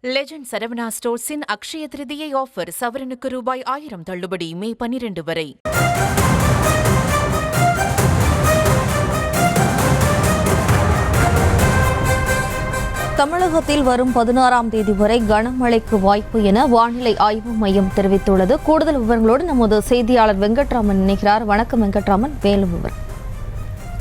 Legend Saravana ஸ்டோர்ஸின் Akshaya Tritiya offer சவரனுக்கு ரூபாய் 1000 தள்ளுபடி மே 12 வரை. தமிழகத்தில் வரும் 16ஆம் தேதி வரை கனமழைக்கு வாய்ப்பு என வானிலை ஆய்வு மையம் தெரிவித்துள்ளது. கூடுதல் விவரங்களோடு நமது செய்தியாளர் வெங்கட்ராமன் இணைகிறார். வணக்கம் வெங்கட்ராமன், மேலும் விவரம்.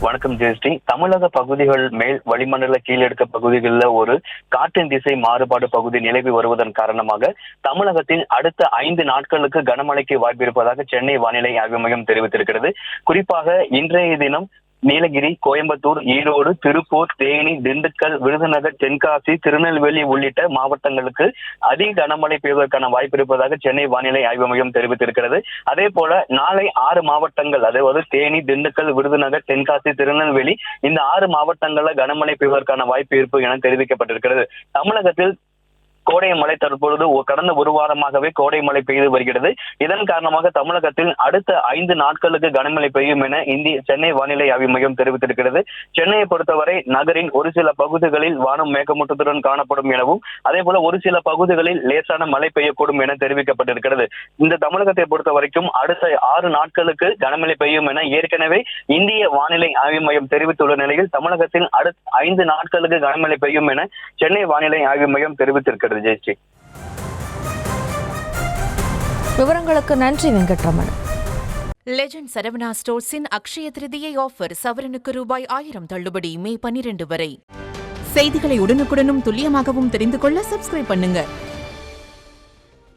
வணக்கம் ஜெயஸ்ரீ. தமிழக பகுதிகள் மேல் வளிமண்டல கீழடுக்கு பகுதிகளில் ஒரு காற்றின் திசை மாறுபாடு பகுதி நிலவி வருவதன் காரணமாக தமிழகத்தில் அடுத்த 5 நாட்களுக்கு கனமழைக்கு வாய்ப்பு இருப்பதாக சென்னை வானிலை ஆய்வு மையம் தெரிவித்திருக்கிறது. குறிப்பாக இன்றைய தினம் நீலகிரி, கோயம்புத்தூர், ஈரோடு, திருப்பூர், தேனி, திண்டுக்கல், விருதுநகர், தென்காசி, திருநெல்வேலி உள்ளிட்ட மாவட்டங்களுக்கு அதிக கனமழை பெய்வதற்கான வாய்ப்பு இருப்பதாக சென்னை வானிலை ஆய்வு மையம் தெரிவித்திருக்கிறது. அதே போல நாளை 6 மாவட்டங்கள், அதாவது தேனி, திண்டுக்கல், விருதுநகர், தென்காசி, திருநெல்வேலி, இந்த 6 மாவட்டங்கள்ல கனமழை பெய்வதற்கான வாய்ப்பு இருப்பு என தெரிவிக்கப்பட்டிருக்கிறது. தமிழகத்தில் கோடை மழை தற்பொழுது கடந்த ஒரு வாரமாகவே கோடை மழை பெய்து வருகிறது. இதன் காரணமாக தமிழகத்தில் அடுத்த 5 நாட்களுக்கு கனமழை பெய்யும் என சென்னை வானிலை ஆய்வு மையம் தெரிவித்திருக்கிறது. சென்னையை பொறுத்தவரை நகரின் ஒரு சில பகுதிகளில் வானம் மேகமூட்டத்துடன் காணப்படும் எனவும், அதே போல ஒரு சில பகுதிகளில் லேசான மழை பெய்யக்கூடும் என தெரிவிக்கப்பட்டிருக்கிறது. இந்த தமிழகத்தை பொறுத்த வரைக்கும் அடுத்த 6 நாட்களுக்கு கனமழை பெய்யும் என ஏற்கனவே இந்திய வானிலை ஆய்வு மையம் தெரிவித்துள்ள நிலையில் தமிழகத்தில் அடுத்த 5 நாட்களுக்கு கனமழை பெய்யும் என சென்னை வானிலை ஆய்வு மையம் தெரிவித்திருக்கிறது. விவரங்களுக்கு நன்றி வெங்கட்ரமன். லெஜண்ட் சரவணா ஸ்டோர்ஸின் அக்ஷய திருதியை ஆஃபர் சவரனுக்கு ரூபாய் 1000 தள்ளுபடி மே 12 வரை. செய்திகளை உடனுக்குடனும் துல்லியமாகவும் தெரிந்து கொள்ள சப்ஸ்கிரைப் பண்ணுங்க.